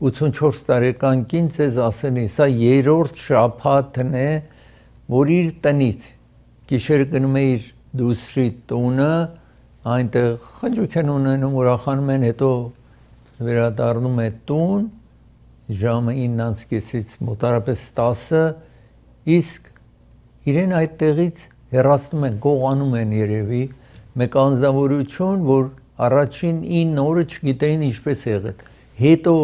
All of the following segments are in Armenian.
84 տարեկան կին ձեզ ասել է, սա երրորդ շաբաթն է, որ իր տնից գիշերը գնում է իր դուսրի տունը, այնտեղ խնջույք են ունենում, ուրախանում են, հետո վերադառնում է տուն, ժամը 9:30-ից մոտարապես 10-ը, իսկ իրեն այդտեղից հեռացնում են, գողանում են երևի, մեկ անձնավորություն, որ առաջին 9 օրը չգիտեին ինչպես եղել։ Հետո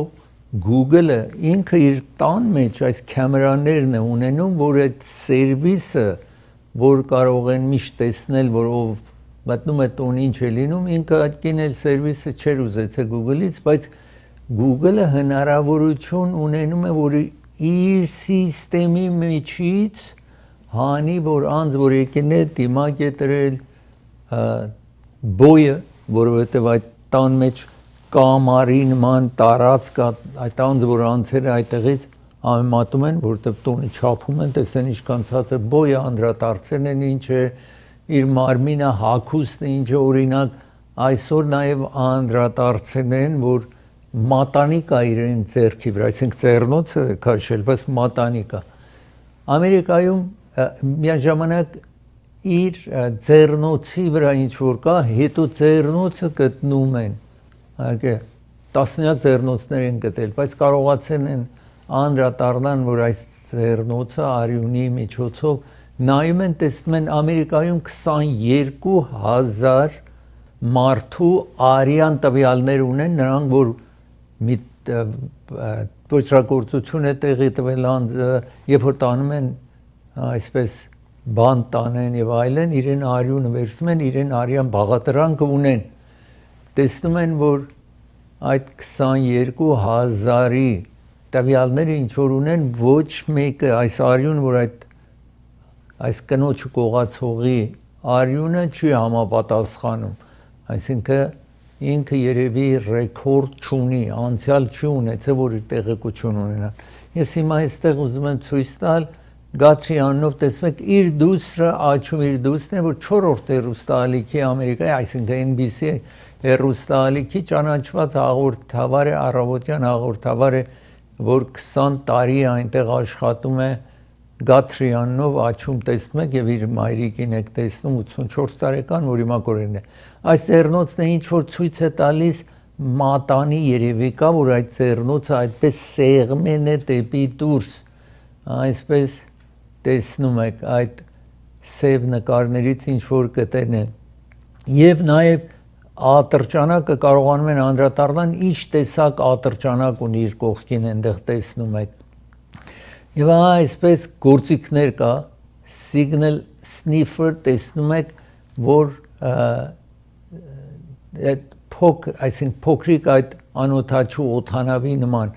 Google-ը ինքը իր տան մեջ այս կամերաներն է ունենում, որ այդ սերվիսը, որ կարող են միշտ տեսնել, որ ով մտնում է տուն ինչ է լինում, ինքը այդ կինել սերվիսը չէր ուզեցել Google-ից, բայց Google-ը հնարավորություն ունենում է, որ իր սիստեմի միջից հանի, որ անձ, որ եկին է դիմակ է տրել բոյը, որովհետև այդ տան մեջ կամարի նման տարածք կա, այդ անձը, որ անցել է այդտեղից համեմատում են, որովհետև տունը չափում են, տեսեն ինչքան ցածր բոյը, անդրադարձել են ինչ է, իր մարմինը հագուստն ինչ է, օրինակ այսօր նաև անդրադարձել են, որ մատանի կա իրեն ձեռքի վրա, այսինքն ձեռնոցը քաշել, բայց մատանի կա։ Ամերիկայում միաժամանակ իր ձեռնոցի վրա ինչ որ կա, հետո ձեռնոցը գտնում են, տասնյակ ձեռնոցներ են գտել, բայց կարողացել են անդրադառնան, որ այս ձեռնոցը արյունի միջոցով նայում են, տեսնում են Ամերիկայում 22,000 մարդու արյան տվյալներ ունեն, նրանք որ ոճրագործություն է տեղի տվել անձը, երբ որ տանում են այսպես բան տանեն եւ այլն, իրեն արյունը վերցնում են, իրեն արյան բաղատրանքը ունեն, տեսնում են, որ այդ 22,000-ի տվյալները ինչ որ ունեն, ոչ մեկը այս արյուն, որ այս կնոջը կողացողի արյունը չի համապատասխանում, այսինքն ինքը երևի ռեկորդ չունի, անցյալ չի ունեցել, որ իր տեղեկություն ունենան։ Ես հիմա այստեղ ուզում եմ ցույց տալ Գաթրի անունով տեսնում եք իր դուսրը աչում իր դուսրն է, որ 4-րդ հեռուստաալիքի Ամերիկայի, այսինքն NBC հեռուստաալիքի ճանաչված հաղորդավար է, առավոտյան հաղորդավար է, որ 20 տարի այնտեղ աշխատում է Գաթրի անունով աչում տեսնում եք եւ իր մայրիկին եք տեսնում 84 տարեկան, որ հիմա կորեն է։ Այս ձեռնոցն է ինչ որ ցույց է տալիս մատանի երևի կա, որ այդ ձեռնոցը այդպես սեղմեն է դեպի դուրս, այսպես տեսնում եք այդ սև նկարներից ինչ որ կտեն են եւ նաեւ ատրճանակը կարողանում են անդրադառնալ ինչ տեսակ ատրճանակ ունի իր կողքին այնտեղ տեսնում եք եւ այսպես գործիքներ կա signal sniffer տեսնում եք որ այդ այսինքն փոքրիկ այդ անօթաչու օթանավի նման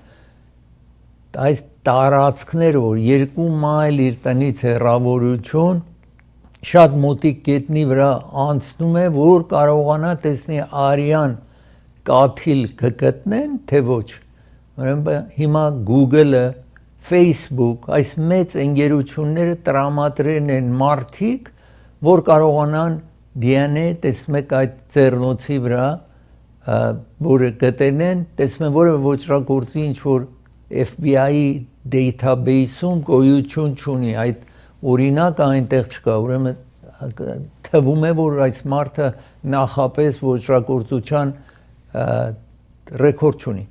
այս տարածքները, որ 2 մայլ իր տնից հեռավորություն, շատ մոտիկ գետնի վրա անցնում է, որ կարողանա տեսնի արյան կաթիլ կգտնեն, թե ոչ։ Ուրեմն հիմա Google-ը, Facebook, այս մեծ ընկերությունները տրամադրել են մարդիկ, որ կարողանան DNA տեսնում եք այդ ձեռնոցի վրա, որը գտնեն, տեսնում են, որը ոճրագործի ինչ որ FBI-ի database-ում գոյություն չունի, այդ օրինակը այնտեղ չկա, ուրեմն թվում է, որ այս մարդը նախապես ոճրագործության ռեկորդ չունի։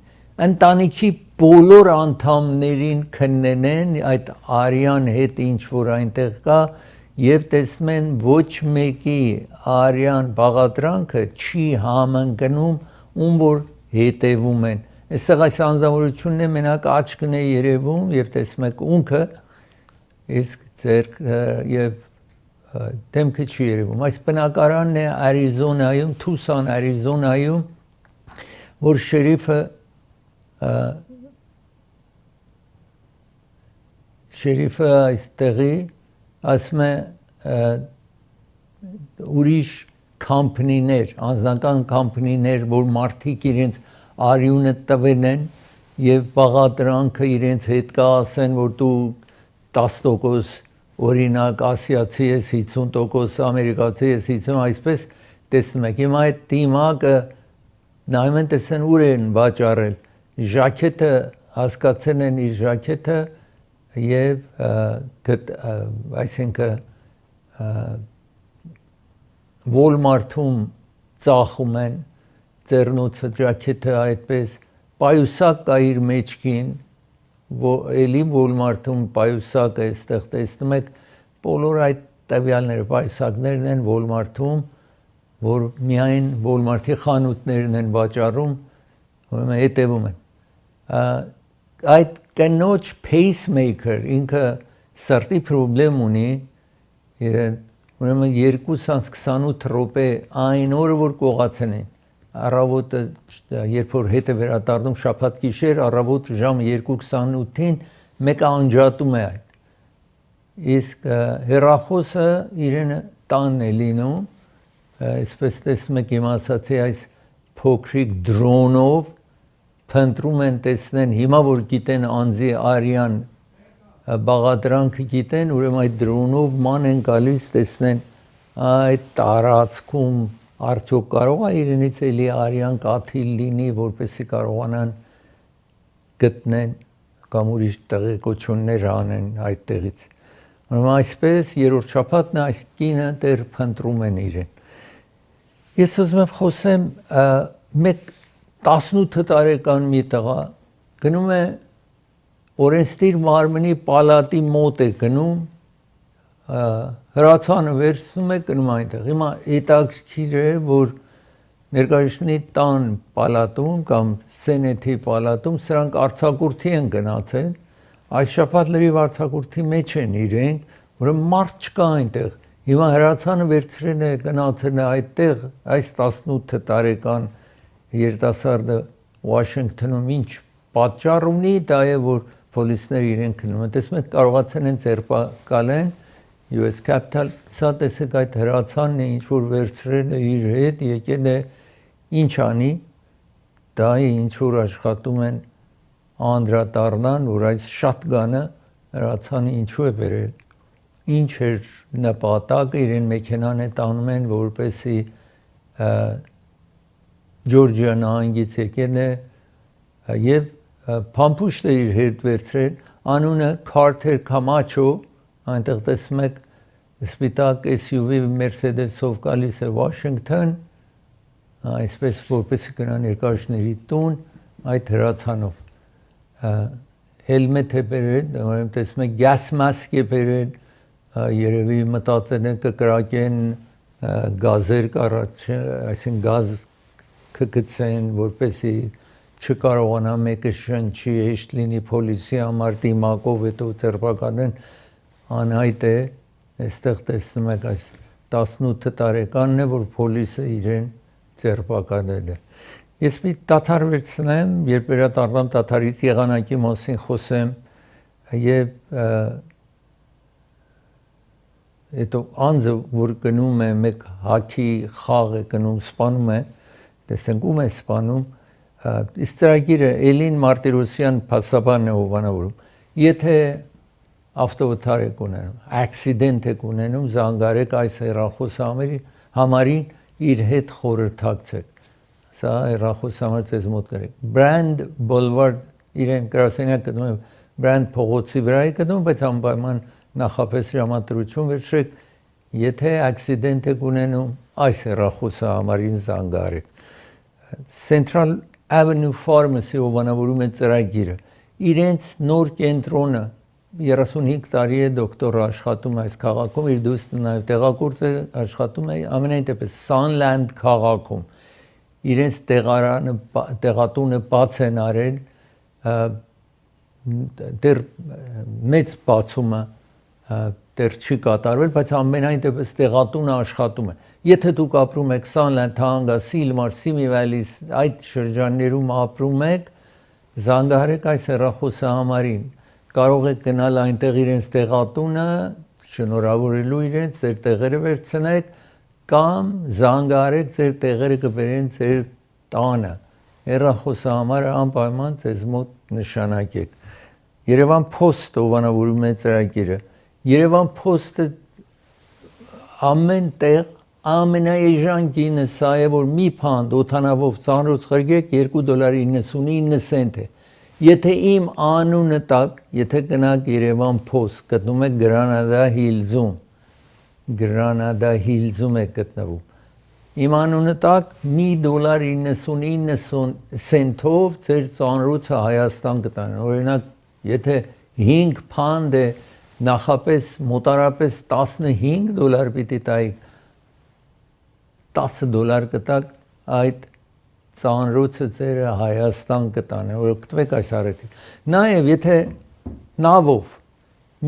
Ընտանիքի բոլոր անդամներին քննեն այդ արյան հետ ինչ որ այնտեղ կա եւ տեսնում են ոչ մեկի արյան բաղատրանքը չի համընկնում ում որ հետևում են։ Այստեղ այս անձնավորությունն է մենակ աչքն է երևում եւ տեսնում եք ունքը, իսկ ձեռքը եւ դեմքը չի երևում։ Այս բնակարանն է Արիզոնայում, Թուսան, Արիզոնայում, որ շերիֆը այստեղի ասում է ուրիշ կամպանիներ, անձնական կամպանիներ, որ մարդիկ իրենց արյունը տվել են եւ բաղադրանքը իրենց հետ կա ասեն, որ դու 10% օրինակ ասիացի ես, 50% ամերիկացի ես, 50 այսպես տեսնում եք։ Հիմա այդ դիմակը նայում են տեսեն ուր են վաճառել ժակետը հասկացել են իր ժակետը եւ այսինքն Walmart-ում ծախում են ծերնոցը ժակետը այդպես պայուսակ կա իր մեջքին էլի Walmart-ում պայուսակ է այստեղ տեսնում եք բոլոր այդ տվյալները պայուսակներն են Walmart-ում որ միայն Walmart-ի խանութներն են վաճառում ուրեմն հետևում են այդ կնոջ pacemaker ինքը սրտի խնդրեմ ունի ուրեմն 2:28 րոպե այն օրը որ կողացեն են առավոտը երբ որ հետ է վերադառնում շաբաթ գիշեր առավոտ ժամը 2:28-ին մեկը անջատում է այդ իսկ հեռախոսը իրենը տանն է լինում այսպես տեսնում եք իմ ասացի այս փոքրիկ դրոնով փնտրում են տեսնեն հիմա որ գիտեն անձի արյան բաղադրանքը գիտեն ուրեմն այդ դրոնով ման են գալիս տեսնեն այդ տարածքում արդյոք կարող է իրենից էլի արյան կաթիլ լինի որպեսզի կարողանան գտնեն կամ ուրիշ տեղեկություններ անեն այդտեղից ուրեմն այսպես երրորդ շաբաթն այս կինը դեռ փնտրում են իրեն ես ուզում եմ խոսեմ մեկ 18 տարեկան մի տղա գնում է օրենսդիր մարմնի պալատի մոտ է գնում հրացանը վերցնում է գնում այնտեղ հիմա հետաքրքիր է որ ներկայացնի տան պալատում կամ սենեթի պալատում սրանք արձակուրդի են գնացել այս շաբաթ լրիվ արձակուրդի մեջ են իրենք ուրեմն մարդ չկա այնտեղ հիմա հրացանը վերցրել է գնացել է այդտեղ այս 18 տարեկան երիտասարդը Վաշինգտոնում ինչ պատճառ ունի դա է որ պոլիսները իրեն քնում են տեսնում եք կարողացել են ձերբակալեն US Capital սա տեսեք այդ հրացանն է ինչ որ վերցրել է իր հետ եկել է ինչ անի դա է ինչ որ աշխատում են անդրադառնան որ այս շատգանը հրացանը ինչու է բերել ինչ էր նպատակը իրեն մեքենան է տանում են որպեսի Ջորջիա նահանգից եկել է եւ փամփուշտ է իր հետ վերցրել անունը Քարթեր Կամաչո այնտեղ տեսնում եք սպիտակ SUV Mercedes-ով գալիս է Washington այսպես որպեսզի գնա ներկայացների տուն այդ հրացանով հելմետ է բերել տեսնում եք gas mask է բերել երևի մտածել են կկրակեն գազեր կառաջ այսինքն գազ կգցեն որպեսզի չկարողանա մեկը շնչի հեշտ լինի պոլիսի համար դիմակով հետո ձերբակալեն անհայտ է այստեղ տեսնում եք այս 18 տարեկանն է որ պոլիսը իրեն ձերբակալել է ես մի դադար վերցնեմ երբ վերադառնամ դադարից եղանակի մասին խոսեմ եւ հետո անձը որ գնում է մեկ հաքի խաղ է գնում սպանում է տեսնենք ում է սպանում իսկ ծրագիրը Էլին Մարտիրոսյան փաստաբանն է հովանավորում եթե ավտովթար եք ունենում accident եք ունենում զանգարեք այս հեռախոսամերի համարին իր հետ խորհրդակցեք սա հեռախոսամար ձեզ մոտ գրեք Brand Boulevard իրեն գրասենյակ գտնում է Brand փողոցի վրա է գտնում բայց անպայման նախապես ժամադրություն վերցրեք եթե accident եք ունենում այս հեռախոսամարին զանգարեք Central Avenue Pharmacy հովանավորում է ծրագիրը իրենց նոր կենտրոնը 35 տարի է դոկտորը աշխատում այս քաղաքում իր դուստրը նաև տեղակուրծ է աշխատում է ամենայն դեպս Sunland քաղաքում իրենց տեղատունը բաց են արել դեռ մեծ բացումը դեռ չի կատարվել բայց ամենայն դեպս տեղատունը աշխատում է եթե դուք ապրում եք Sunland, Թահանգա, Սիլմար, Սիմի Վալիս այդ շրջաններում ապրում եք զանգահարեք այս հեռախոսահամարին կարող եք գնալ այնտեղ իրենց տեղատունը շնորհավորելու իրենց ձեր տեղերը վերցնեք կամ զանգահարեք ձեր տեղերը կբերեն ձեր տանը հեռախոսահամարը անպայման ձեզ մոտ նշանակեք Երևան Post հովանավորում է ծրագիրը Երևան Post-ը ամեն տեղ ամենաեժան գինը սա է, որ մի փանդ օդանավով ծանրոց խրգեք $2.99 է։ Եթե իմ անունը տակ, եթե գնաք Երևան Post, գտնում եք Granada Hills-ում է գտնվում։ Իմ անունը տակ $1.99 ձեր ծանրոցը Հայաստան կտանեն։ Օրինակ, եթե 5 փանդ է, նախապես մոտարապես $15 պիտի տայիք, $10 կտակ այդ ծանրոցը ձերը Հայաստան կտանեն, որ օգտվեք այս առիթից։ Նաև եթե նավով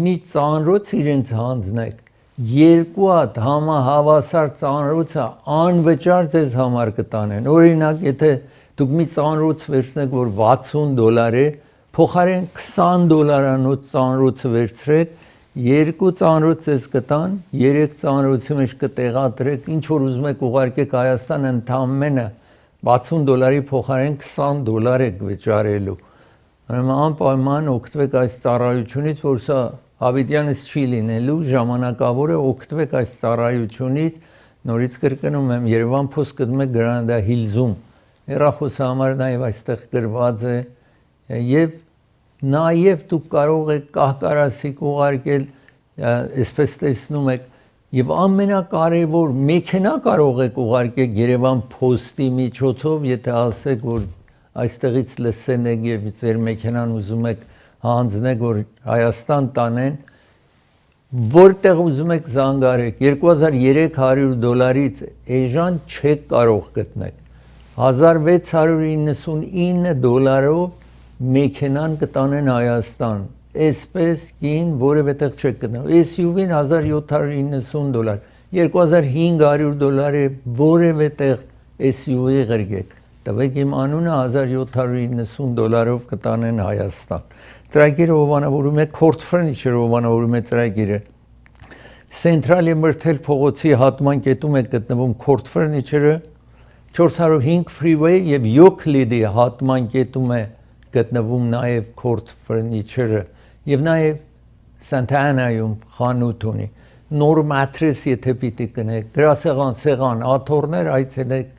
մի ծանրոց իրենց հանձնեք, 2 հատ համահավասար ծանրոցը անվճար ձեզ համար կտանեն։ Օրինակ, եթե դուք մի ծանրոց վերցնեք, որ $60 է, փոխարեն $20 ծանրոցը վերցրեք, 2 ծանրոց ձեզ կտան, 3 ծանրոցի մեջ կտեղադրեք, ինչ որ ուզում եք ուղարկեք Հայաստան, ընդամենը $60 փոխարեն $20 եք վճարելու։ Անպայման օգտվեք այս ծառայությունից, որ սա հավիտյանս չի լինելու, ժամանակավոր է, օգտվեք այս ծառայությունից։ Նորից կրկնում եմ, Երևան Post գտնում եք Granada Hills-ում։ Հեռախոսը համար նաև այստեղ գրված է, եւ նաև դուք կարող եք կահկարասիկ ուղարկել, այսպես տեսնում եք, եւ ամենակարևոր մեքենա կարող եք ուղարկել Երևան Post-ի միջոցով, եթե ասեք, որ այստեղից լսեն եք եւ ձեր մեքենան ուզում եք հանձնեք, որ Հայաստան տանեն, որտեղ ուզում եք զանգարեք, $2300-ից էժան չեք կարող գտնեք, $1699-ով մեքենան կտանեն Հայաստան, այսպես կին որևէ տեղ չեք գտնելու, SUV-ն $1790, $2500 է որևէ տեղ SUV ղրգեք, տվեք իմ անունը $1790-ով կտանեն Հայաստան։ Ծրագիրը հովանավորում է Court Furniture հովանավորում է ծրագիրը։ Central Մրթել փողոցի հատման կետում է գտնվում Court Furniture-ը, 405 Freeway եւ Euclid-ի հատման կետում է գտնվում նաև Court Furniture-ը եւ նաև Santa Ana-ում խանութ ունի։ Նոր մատրես եթե պիտի կնեք, գրասեղան, սեղան, աթոռներ այցելեք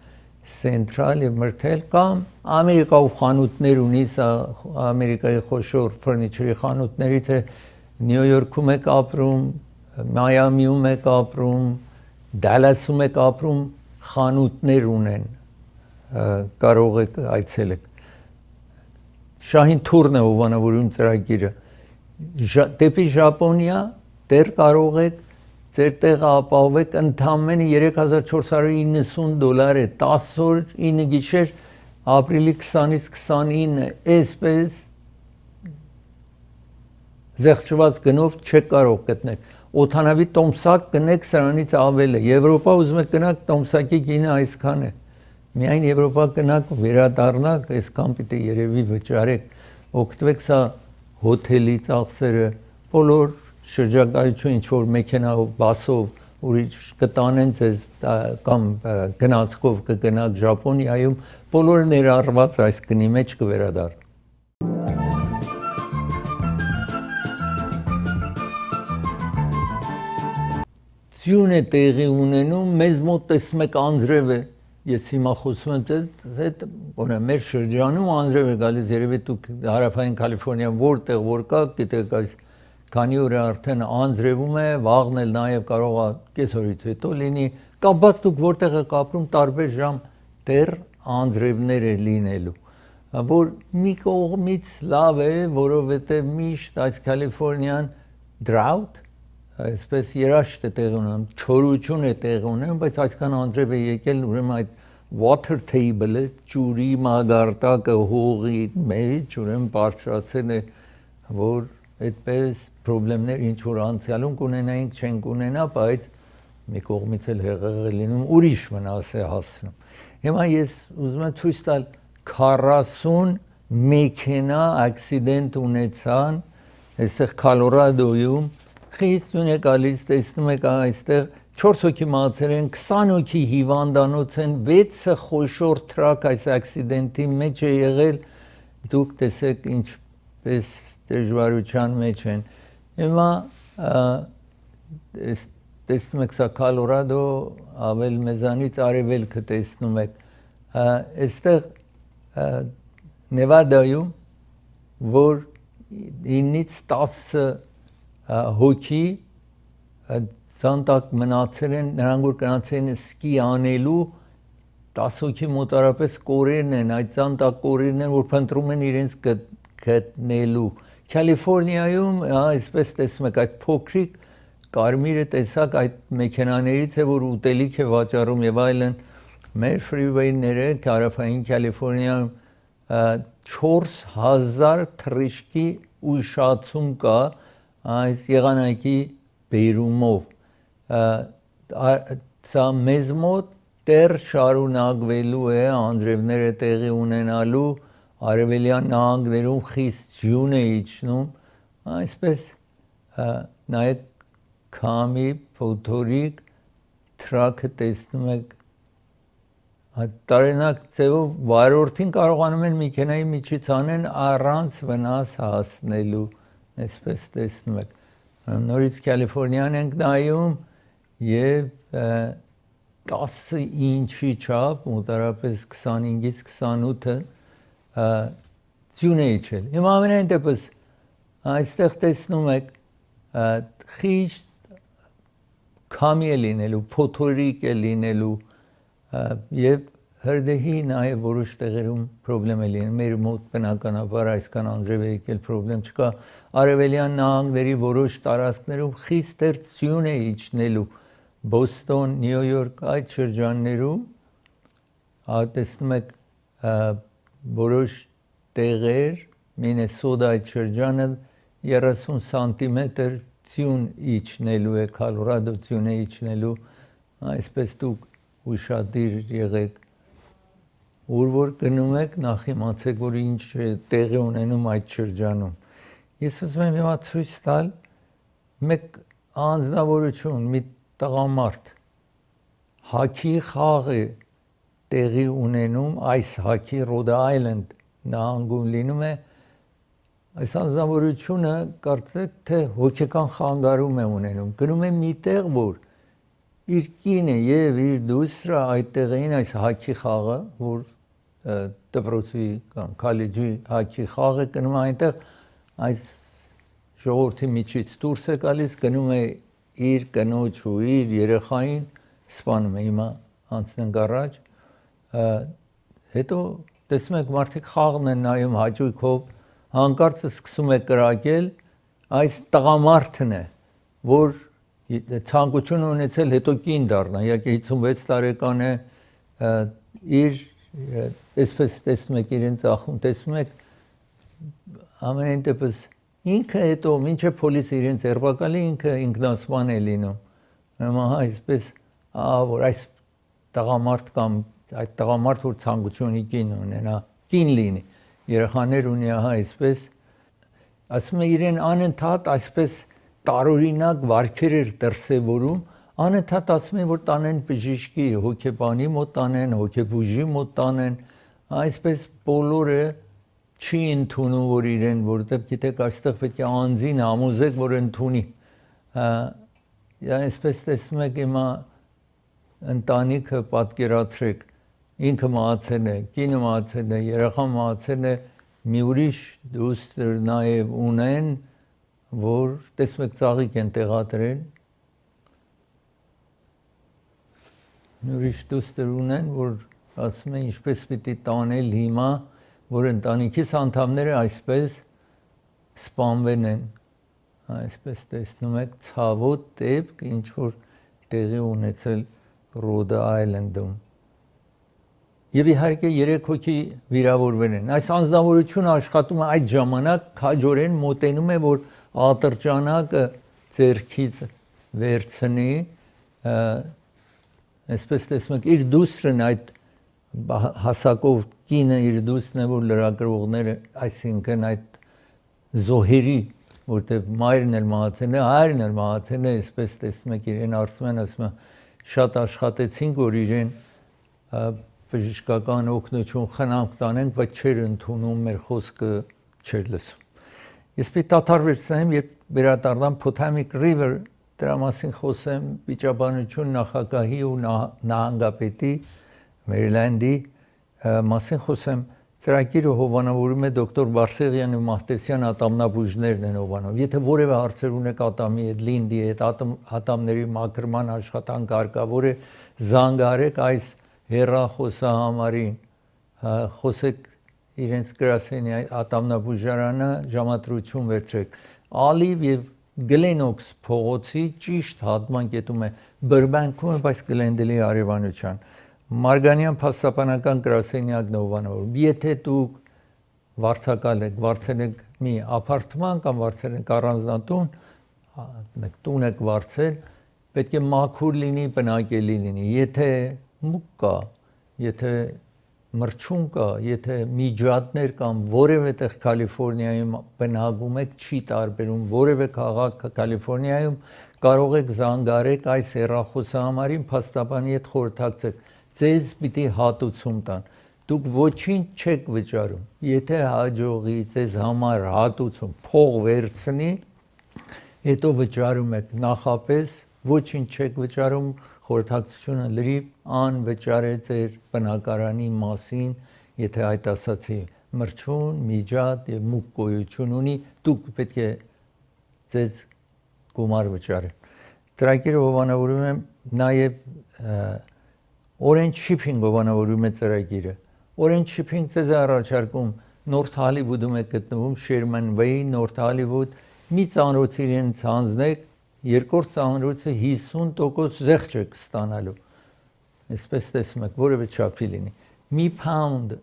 Central եւ Մրթել կամ Ամերիկայում խանութներ ունի, սա Ամերիկայի խոշոր ֆուրնիչերի խանութներից է, Նյու Յորքում եք ապրում, Մայամիում եք ապրում, Դալասում եք ապրում, խանութներ ունեն, կարող եք այցելեք։ Շահին թուրն է հովանավորում ծրագիրը։ Դեպի Ժապոնիա դեռ կարող եք ձեր տեղը ապահովեք ընդամենը $3490 է, 10 օր 9 գիշեր, ապրիլի 20-ից 29, այսպես զեղչված գնով չեք կարող գտնել։ Օդանավի տոմսակ գնեք, սրանից ավել է։ Եվրոպա ուզում եք գնաք, տոմսակի գինը այսքան է։ Միայն Եվրոպա գնաք, վերադառնաք, այսքան պիտի երևի վճարեք, օգտվեք սա հոթելի ծախսերը, բոլոր շրջագայություն ինչ-որ մեքենայով, բասով ուրիշ կտանեն ձեզ կամ գնացքով կգնաք Ժապոնիայում, բոլորը ներառված այս գնի մեջ կվերադառնան։ Ձյուն է տեղի ունենում, մեզ մոտ տեսնում եք անձրև է, ես հիմա խոսում եմ ձեզ հետ, օրինակ մեր շրջանում անձրև է գալիս, երևի դուք հարավային Կալիֆոռնիայում որտեղ որ կա, գիտեք այս քանի օր արդեն անձրևում է, վաղն էլ նաև կարող է կեսօրից հետո լինի, կապված դուք որտեղ եք ապրում, տարբեր ժամ դեռ անձրևներ է լինելու, որ մի կողմից լավ է, որովհետև միշտ այս Կալիֆոռնիան drought, այսպես երաշտ է տեղ ունեմ, չորություն է տեղ ունեմ, բայց այսքան անձրև է եկել, ուրեմն այդ water table-ը, ջուրի մագարտակը հողի մեջ, ուրեմն բարձրացել է, որ այդպես պրոբլեմներ ինչ որ անցյալում կունենայինք, չենք ունենա, բայց մի կողմից էլ հեղեղ է լինում, ուրիշ վնաս է հասնում։ Հիմա ես ուզում եմ ցույց տալ 40 մեքենա ակսիդենտ ունեցան, այստեղ Կոլորադոյում, խիստ ուն է գալիս, տեսնում եք այստեղ 4 հոգի մահացել են, 20 հոգի հիվանդանոց են, 6-ը խոշոր տրակ այս ակսիդենտի մեջ է եղել, դուք տեսեք ինչպես դժվարության մեջ են։ Հիմա տեսնում եք սա Կոլորադո ավել մեզանից արևելքը տեսնում եք այստեղ Նևադայում որ 9-ից 10 հոգի ցանտակ մնացել են նրանք որ գնացել են սկի անելու 10 հոգի մոտարապես կորերն են այդ ցանտակ կորերն են որ փնտրում են իրենց գտնելու Կալիֆոռնիայում այսպես տեսնում եք այդ փոքրիկ կարմիրը տեսակ այդ մեքենաներից է որ ուտելիք է վաճառում եւ այլն մեր ֆրիվեյները հարավային Կալիֆոռնիայում 4000 թռիչքի ուշացում կա այս եղանակի բերումով սա մեզ մոտ դեռ շարունակվելու է անձրևները տեղի ունենալու արևելյան նահանգներում խիստ ձյուն է իջնում այսպես նայեք քամի փոթորիկ թրաքը տեսնում եք տարօրինակ ձևով վարորդին կարողանում են մեքենայի միջից անեն առանց վնաս հասնելու այսպես տեսնում եք նորից Կալիֆոռնիան ենք նայում եւ 10 ինչի չափ մոտարապես 25-ից 28-ը ձյուն է իջել հիմա ամենայն դեպս այստեղ տեսնում եք խիստ քամի է լինելու փոթորիկ է լինելու եւ հրդեհի նաեւ որոշ տեղերում խնդրեմ է լինում մեր մոտ բնականաբար այսքան անձրև է եկել խնդրեմ չկա արևելյան նահանգների որոշ տարածքներում խիստ ձյուն է իջնելու Բոստոն, Նյու Յորք այդ շրջաններում տեսնում եք որոշ տեղեր Մինեսոտա այդ շրջանը 30 սանտիմետր ձյուն իջնելու է Կոլորադո ձյուն է իջնելու այսպես դուք ուշադիր եղեք ուր որ գնում եք նախ իմացեք որ ինչ տեղի ունենում այդ շրջանում ես ուզում եմ հիմա ցույց տալ մեկ անձնավորություն մի տղամարդ հաքի խաղ է տեղի ունենում այս հաքի Ռոդ Այլենդ նահանգում լինում է այս անձնավորությունը կարծեք թե հոգեկան խանգարում է ունենում գնում է մի տեղ որ իր կինը եւ իր դուստրը այդտեղ էին այս հաքի խաղը որ դպրոցի կամ քոլեջի հաքի խաղը գնում է այնտեղ այս ժողովրդի միջից դուրս է գալիս գնում է իր կնոջ ու իր երեխային սպանում է հիմա անցնենք առաջ հետո տեսնում եք մարդիկ խաղն են նայում հաճույքով հանկարծ սկսում է կրակել այս տղամարդն է որ ցանկություն ունեցել հետո կին դառնա իհարկե 56 տարեկան է իր այսպես տեսնում եք իրեն ծախում տեսնում եք ամենայն դեպս ինքը հետո մինչև փոլիսը իրեն ձերբակալի ինքը ինքնասպան է լինում հիմա այսպես որ այս տղամարդ կամ այդ տղամարդ որ ցանկությունի կին ունենա կին լինի երեխաներ ունի այսպես ասում է իրեն անընդհատ այսպես տարօրինակ վարքեր էր դրսևորում անընդհատ ասում են որ տանեն բժիշկի հոգեբանի մոտ տանեն հոգեբուժի մոտ տանեն այսպես բոլորը չի ընդունում որ իրեն որտեղ գիտեք այստեղ պետք է անձին համոզեք որ ընդունի այսպես տեսնում եք հիմա ընտանիքը պատկերացրեք ինքը մահացել է կինը մահացել է երեխան մահացել է մի ուրիշ դուստր նաև ունեն որ տեսնում եք ծաղիկ են տեղադրել ուրիշ դուստր ունեն որ ասում են ինչպես պիտի տանել հիմա որ ընտանիքիս անդամները այսպես սպանվեն են այսպես տեսնում եք ցավոտ դեպք ինչ որ տեղի ունեցել Ռոդ Այլենդում Եվ իհարկե 3 հոգի վիրավորվել են այս անձնավորությունը աշխատում է այդ ժամանակ քաջորեն մոտենում է որ ատրճանակը ձերքից վերցնի այսպես տեսնում եք իր դուստրն այդ հասակով կինը իր դուստրն է որ լրագրողները այսինքն այդ զոհերի որտեղ մայրն էլ մահացել է հայրն էլ մահացել է այսպես տեսնում եք իրեն արծում են ասում շատ աշխատեցինք որ իրեն բժշկական օգնություն խնամք տանենք բայց չէր ընդունում մեր խոսքը չէր լսում ես պիտի դադար վերցնեմ երբ վերադառնամ Potomac River դրա մասին խոսեմ վիճաբանություն նախագահի ու նահանգապետի Մերիլանդի մասին խոսեմ ծրագիրը հովանավորում է դոկտոր Բարսեղյան ու Մահտեսյան ատամնաբույժներն են հովանով եթե որևէ հարցեր ունեք ատամի հետ լինդի հետ ատամների մաքրման աշխատանք հարկավոր է զանգահարեք այս հեռախոսահամարին խոսեք իրենց գրասենյակի ատամնաբուժարանը ժամադրություն վերցրեք ալիվ եւ Գլենոքս փողոցի ճիշտ հատման կետում է Բրբանկում է բայց Գլենդելի արևանության Մարգանյան փաստաբանական գրասենյակն է հովանավորում եթե դուք վարձակալ եք վարձել եք մի ապարտման կամ վարձել եք առանձնատուն մեկ տուն եք վարձել պետք է մաքուր լինի բնակելի լինի եթե մուկ կա եթե մրջուն կա եթե միջատներ կամ որևէ տեղ Կալիֆոռնիայում բնակվում եք չի տարբերում որևէ քաղաք Կալիֆոռնիայում կարող եք զանգարեք այս հեռախոսահամարին փաստաբանի հետ խորհրդակցեք ձեզ պիտի հատուցում տան դուք ոչինչ չեք վճարում եթե հաջողի ձեզ համար հատուցում փող վերցնի հետո վճարում եք նախապես ոչինչ չեք վճարում խորհրդակցությունը լրիվ անվճար է ձեր բնակարանի մասին եթե այդ ասացի մրջուն միջատ եւ մուկ գոյություն ունի դուք պետք է ձեզ գումար վճարեք ծրագիրը հովանավորում է նաեւ Orange Shipping հովանավորում է ծրագիրը Orange Shipping ձեզ առաջարկում North Hollywood-ում է գտնվում Sherman Way North Hollywood մի ծանոթ իրենց հանձնեք երկրորդ ծանրոցը 50% զեղչ է կստանալու այսպես տեսնում եք որևէ չափի լինի մի pound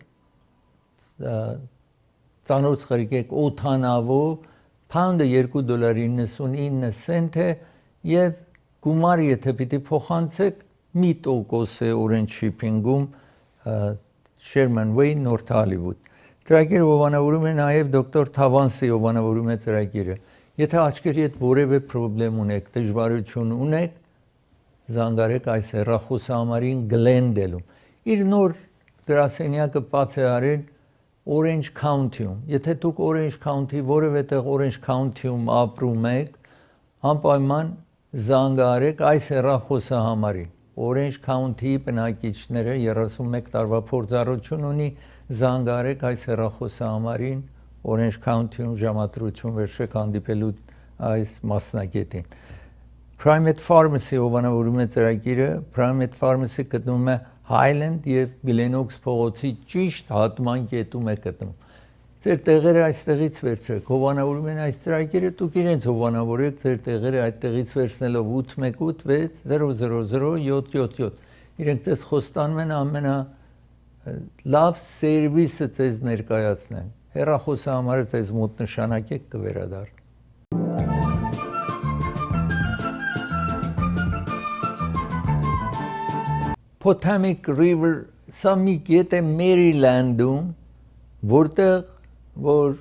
ծանոթ խրիկեք օթանավով pound-ը $2.99 է եւ գումար եթե պիտի փոխանցեք մի տոկոս է Orange Shipping-ում Sherman Way North Hollywood ծրագիրը հովանավորում է նաեւ դոկտոր Թավանսի հովանավորում է ծրագիրը Եթե աչքերի հետ որևէ խնդրեմ ունեք, դժվարություն ունեք, զանգարեք այս հեռախոսահամարին Գլենդելում։ Իր նոր գրասենյակը բաց է արել Orange County-ում։ Եթե դուք Orange County որևէ տեղ Orange County-ում ապրում եք, անպայման զանգարեք այս հեռախոսահամարին։ Orange County-ի բնակիչները 31 տարվա փորձառություն ունի, զանգարեք այս հեռախոսահամարին Orange County-ում ժամադրություն վերցրեք հանդիպելու այս մասնագետին։ Primate Pharmacy հովանավորում է ծրագիրը, Primate Pharmacy գտնվում է Highland եւ Glenox փողոցի ճիշտ հատման կետում է գտնվում։ Ձեր տեղերը այստեղից վերցրեք, հովանավորում են այս ծրագիրը, դուք իրենց հովանավորեք ձեր տեղերը այդտեղից վերցնելով 818 600 777 իրենք ձեզ խոստանում են ամենա լավ սերվիսը ձեզ ներկայացնեն։ Հեռախոսահամարը ձեզ մոտ նշանակեք կվերադառնա։ Potomac River սա մի գետ է Մերիլանդում, որտեղ որ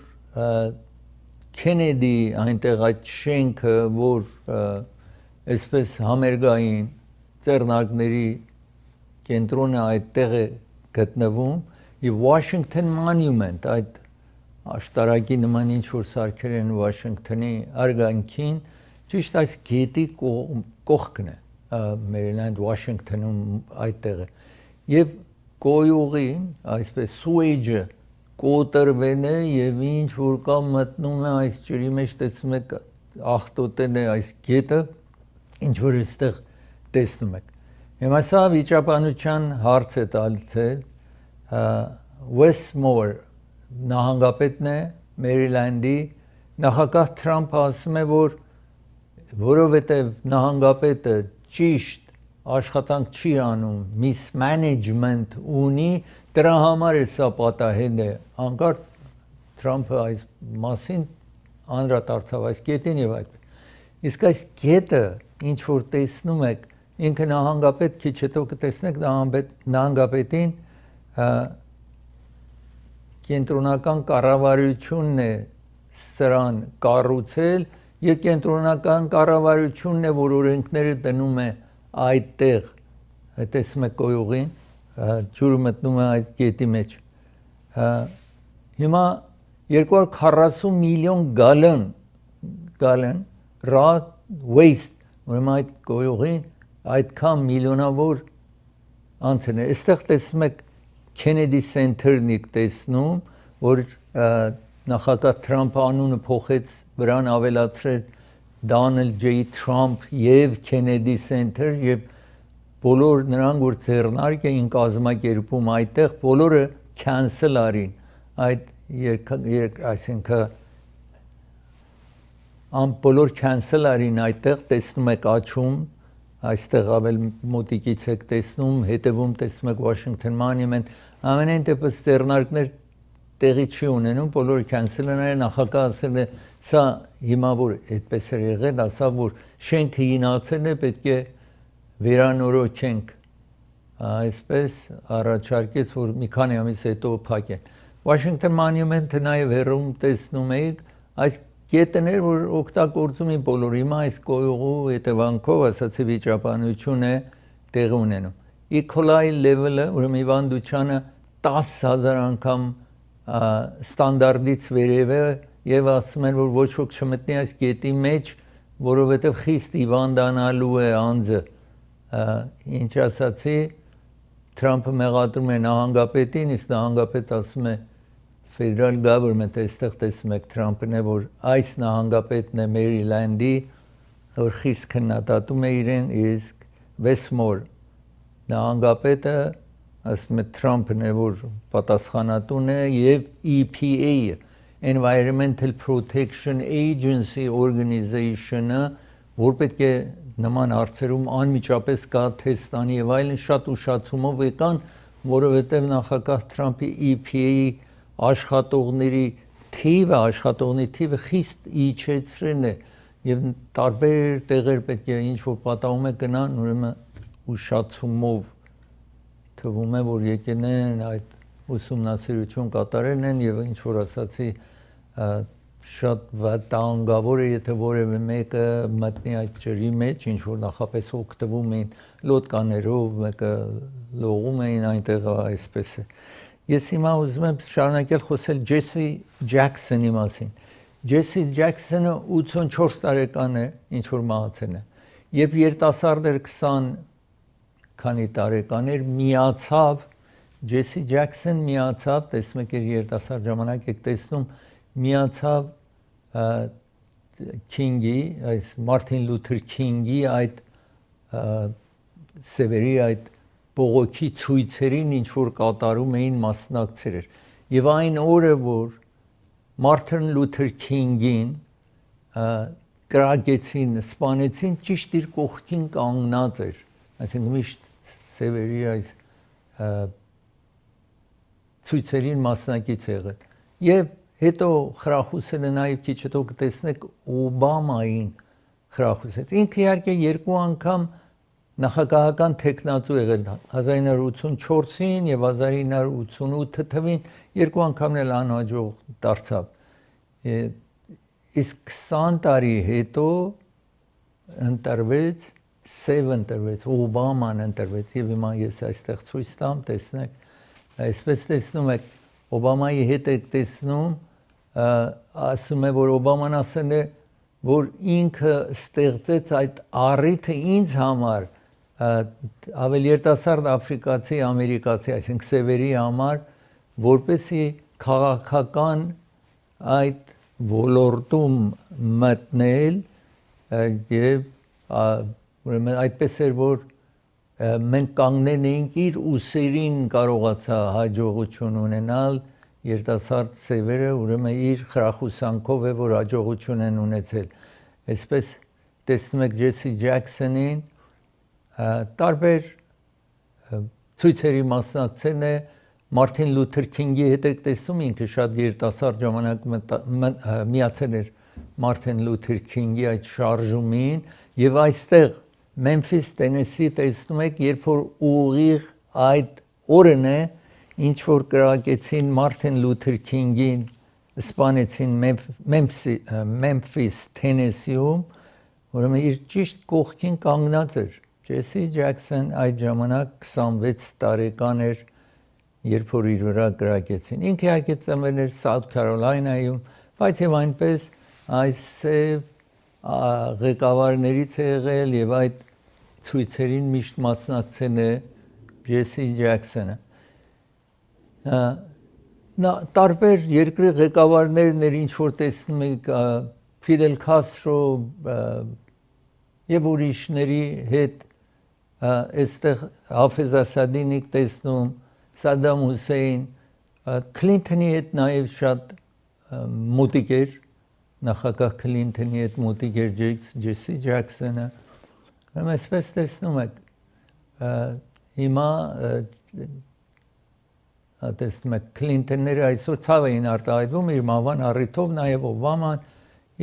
Քենեդի այնտեղ այդ շենքը, որ այսպես համերգային ծերնակների կենտրոնը այդտեղ է գտնվում, եւ Washington Monument այդ աշտարակի նման ինչ որ սարքեր են Վաշինգտոնի արգանքին, ճիշտ այս գետի կողքն է, Մերիլանդ Վաշինգտոնում այդտեղ է։ Եվ գոյուղին, այսպես սուեջը կոտրվել է եւ ինչ որ կա մտնում է այս ջրի մեջ տեսնում եք աղտոտեն է այս գետը, ինչ որ այստեղ տեսնում եք։ Հիմա սա վիճաբանության հարց է տալցել Westmore նահանգապետն է Մերիլանդի նախագահ Թրամփը ասում է որ որովհետև նահանգապետը ճիշտ աշխատանք չի անում mismanagement ունի դրա համար է սա պատահել է անկարծ Թրամփը այս մասին անդրադարձավ այս կետին եւ այդ իսկ այս կետը ինչ որ տեսնում եք ինքը նահանգապետ քիչ հետո կտեսնեք նահանգապետին կենտրոնական կառավարությունն է սրան կառուցել եւ կենտրոնական կառավարությունն է որ օրենքները դնում է այդտեղ տեսնում եք գոյուղին ջուրը մտնում է այս գետի մեջ հիմա 240 միլիոն գալոն raw waste ուրեմն այդ գոյողին այդքան միլիոնավոր անցն է։ Այստեղ տեսնում եք Kennedy Center-ն եք տեսնում, որ նախագահ Թրամփը անունը փոխեց, վրան ավելացրել Donald J. Trump եւ Kennedy Center եւ բոլոր նրանք որ ձեռնարկ էին կազմակերպում այդտեղ բոլորը cancel արին այդ այսինքն բոլոր cancel արին այդտեղ տեսնում եք աչում այստեղ ավել մոտիկից եք տեսնում հետևում տեսնում եք Washington Monument ամենայն դեպս ձեռնարկներ տեղի չի ունենում բոլորը cancel արին նախագահը ասել է սա հիմա որ այդպես է եղել ասավ որ շենքը հինացել է պետք է վերանորոգենք այսպես առաջարկեց որ մի քանի ամիս հետո փակեն Washington Monument-ը նաև հեռում տեսնում եք այս կետներ որ օգտագործում են բոլորի հիմա այս գոյողու հետևանքով ասացի վիճաբանություն է տեղի ունենում E. coli level-ը ուրեմն հիվանդությանը 10,000 անգամ ստանդարտից վերև է եւ ասում են որ ոչ ոք չմտնի այս կետի մեջ որովհետեւ խիստ հիվանդանալու է անձը ինչ ասացի Թրամփը մեղադրում է նահանգապետին իսկ նահանգապետը ասում է federal government այստեղ տեսնում եք Թրամփն է որ այս նահանգապետն է Մերիլանդի որ խիստ քննադատում է իրեն իսկ Westmore նահանգապետը ասում է Թրամփն է որ պատասխանատուն է եւ EPA Environmental Protection Agency Organization-ը որ պետք է նման հարցերում անմիջապես կա թեստանի եւ այլն շատ ուշացումով եկան որովհետեւ նախագահ Թրամփի EPA-ի աշխատողների թիվը խիստ իջեցրել է եւ տարբեր տեղեր պետք է ինչ որ պատահում է գնան ուրեմն ուշացումով թվում է որ եկել են այդ ուսումնասիրություն կատարել են եւ ինչ որ ասացի շատ վտանգավոր է եթե որևէ մեկը մտնի այդ ջրի մեջ ինչ որ նախապես օգտվում էին լոդկաներով մեկը լողում էին այնտեղ այսպես է ես հիմա ուզում եմ շարունակել խոսել Ջեսի Ջաքսոնի մասին Ջեսի Ջաքսոնը 84 տարեկան է ինչ որ մահացել է երբ երիտասարդ էր 20 քանի տարեկան էր միացավ Ջեսի Ջաքսոն միացավ տեսնում եք երիտասարդ ժամանակ եք տեսնում միացավ Քինգի այս Մարտին Լութեր Քինգի այդ սևերի այդ բողոքի ցույցերին ինչ որ կատարում էին մասնակցեր եւ այն օրը որ Մարտին Լութեր Քինգին կրակեցին սպանեցին ճիշտ իր կողքին կանգնած էր այսինքն միշտ սևերի այս ցույցերին մասնակից եղել եւ հետո խրախուսել է նաեւ քիչ հետո կտեսնեք Օբամային խրախուսեց ինքը իհարկե երկու անգամ նախագահական տեխնացու եղել 1984-ին եւ 1988 թվին երկու անգամն էլ անհաջող դարձավ իսկ 20 տարի հետո ընտրվեց Օբաման ընտրվեց եւ հիմա ես այստեղ ցույց տամ տեսնեք այսպես տեսնում եք Օբամայի հետ եք տեսնում ասում է որ Օբաման ասել է որ ինքը ստեղծեց այդ առիթը ինձ համար ավելի երիտասարդ աֆրիկացի ամերիկացի այսինքն սևերի համար որպեսի քաղաքական այդ ոլորտում մտնել եւ ուրեմն այդպես էր որ մենք կանգնել էինք իր ուսերին կարողացա հաջողություն ունենալ երիտասարդ սևերը ուրեմն իր խրախուսանքով է որ հաջողություն են ունեցել այսպես տեսնում եք Ջեսի Ջաքսոնին տարբեր ցույցերի մասնակցել է Մարտին Լութեր Քինգի հետ եք տեսնում ինքը շատ երիտասարդ ժամանակ միացել էր Մարտին Լութեր Քինգի այդ շարժումին եւ այստեղ Memphis, Tennessee տեսնում եք, երբ որ ուղիղ այդ օրն է, ինչ որ կրակեցին Մարտին Լութեր Քինգին, սպանեցին Memphis, Tennessee-ում, ուրեմն իր ճիշտ կողքին կանգնած էր Ջեսի Ջաքսոն այդ ժամանակ 26 տարեկան էր, երբ որ իր վրա կրակեցին։ Ինքը իհարկե ծնվել էր South Carolina-ում, բայց եւ այնպես այս ղեկավարներից է եղել եւ այդ ցույցերին միշտ մասնակցել է Ջեսի Ջաքսոնը նա տարբեր երկրի ղեկավարներն ինչ որ տեսնում եք Ֆիդել Քաստրո եւ ուրիշների հետ այստեղ Հաֆեզ Ասադին եք տեսնում Սադամ Հուսեյն Քլինթոնի հետ նաեւ շատ մոտիկ էր նախագահ Քլինթոնի հետ մոտիկ էր Ջեսի Ջաքսոնը այսպես տեսնում եք հիմա տեսնում եք Քլինթոնները այսօր ցավ էին արտահայտվում իր մահվան առիթով նաեւ Օբաման